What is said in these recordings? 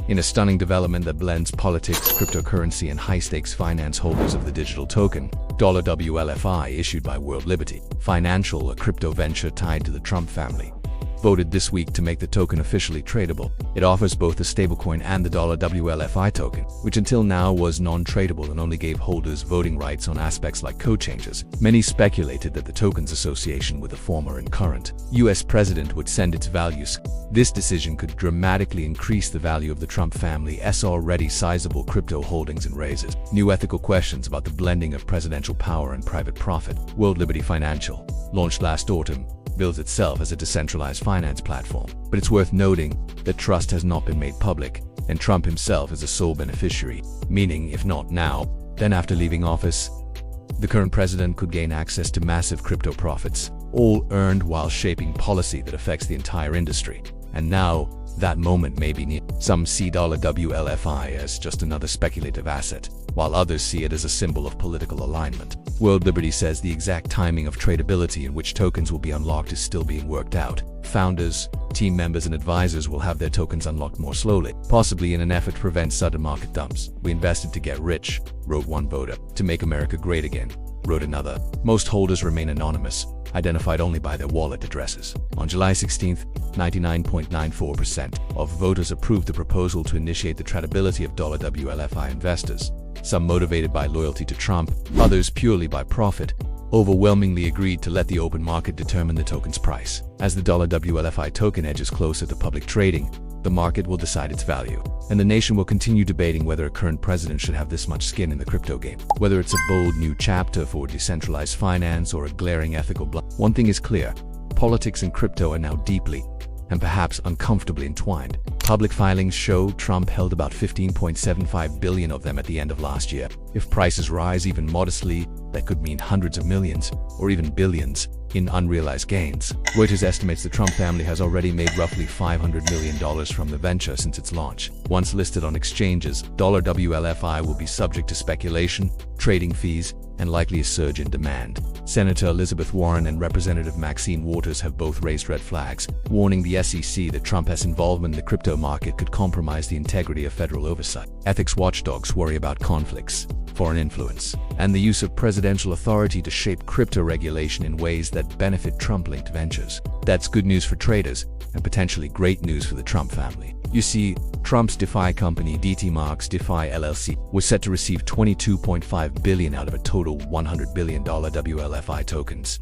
In a stunning development that blends politics, cryptocurrency, and high-stakes finance, holders of the digital token WLFI, issued by World Liberty Financial, a crypto venture tied to the Trump family, voted this week to make the token officially tradable. It offers both the stablecoin and the WLFI token, which until now was non-tradable and only gave holders voting rights on aspects like code changes. Many speculated that the token's association with the former and current US president would send its values. This decision could dramatically increase the value of the Trump family's already sizable crypto holdings and raises new ethical questions about the blending of presidential power and private profit. World Liberty Financial, launched last autumn, bills itself as a decentralized finance platform, but it's worth noting that trust has not been made public, and Trump himself is a sole beneficiary, meaning if not now, then after leaving office, the current president could gain access to massive crypto profits, all earned while shaping policy that affects the entire industry. And now, that moment may be near. Some see WLFI as just another speculative asset, while others see it as a symbol of political alignment. World Liberty says the exact timing of tradability in which tokens will be unlocked is still being worked out. Founders, team members, and advisors will have their tokens unlocked more slowly, possibly in an effort to prevent sudden market dumps. "We invested to get rich," wrote one voter. "To make America great again," wrote another. Most holders remain anonymous, identified only by their wallet addresses. On July 16th, 99.94% of voters approved the proposal to initiate the tradability of WLFI. Investors, some motivated by loyalty to Trump, others purely by profit, overwhelmingly agreed to let the open market determine the token's price. As the WLFI token edges closer to public trading, the market will decide its value, and the nation will continue debating whether a current president should have this much skin in the crypto game. Whether it's a bold new chapter for decentralized finance or a glaring ethical blunder, one thing is clear: politics and crypto are now deeply and perhaps uncomfortably entwined. Public filings show Trump held about 15.75 billion of them at the end of last year. If prices rise even modestly, that could mean hundreds of millions, or even billions, in unrealized gains. Reuters estimates the Trump family has already made roughly $500 million from the venture since its launch. Once listed on exchanges, WLFI will be subject to speculation, trading fees, and likely a surge in demand. Senator Elizabeth Warren and Representative Maxine Waters have both raised red flags, warning the SEC that Trump's involvement in the crypto market could compromise the integrity of federal oversight. Ethics watchdogs worry about conflicts, foreign influence, and the use of presidential authority to shape crypto regulation in ways that benefit Trump-linked ventures. That's good news for traders, and potentially great news for the Trump family. You see, Trump's DeFi company, DT Marks DeFi LLC, was set to receive $22.5 billion out of a total $100 billion WLFI tokens.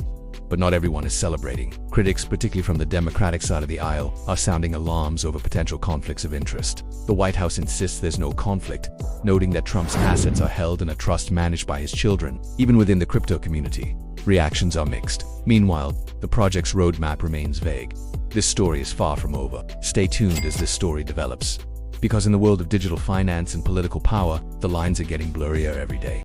But not everyone is celebrating. Critics, particularly from the Democratic side of the aisle, are sounding alarms over potential conflicts of interest. The White House insists there's no conflict, noting that Trump's assets are held in a trust managed by his children. Even within the crypto community, reactions are mixed. Meanwhile, the project's roadmap remains vague. This story is far from over. Stay tuned as this story develops, because in the world of digital finance and political power, the lines are getting blurrier every day.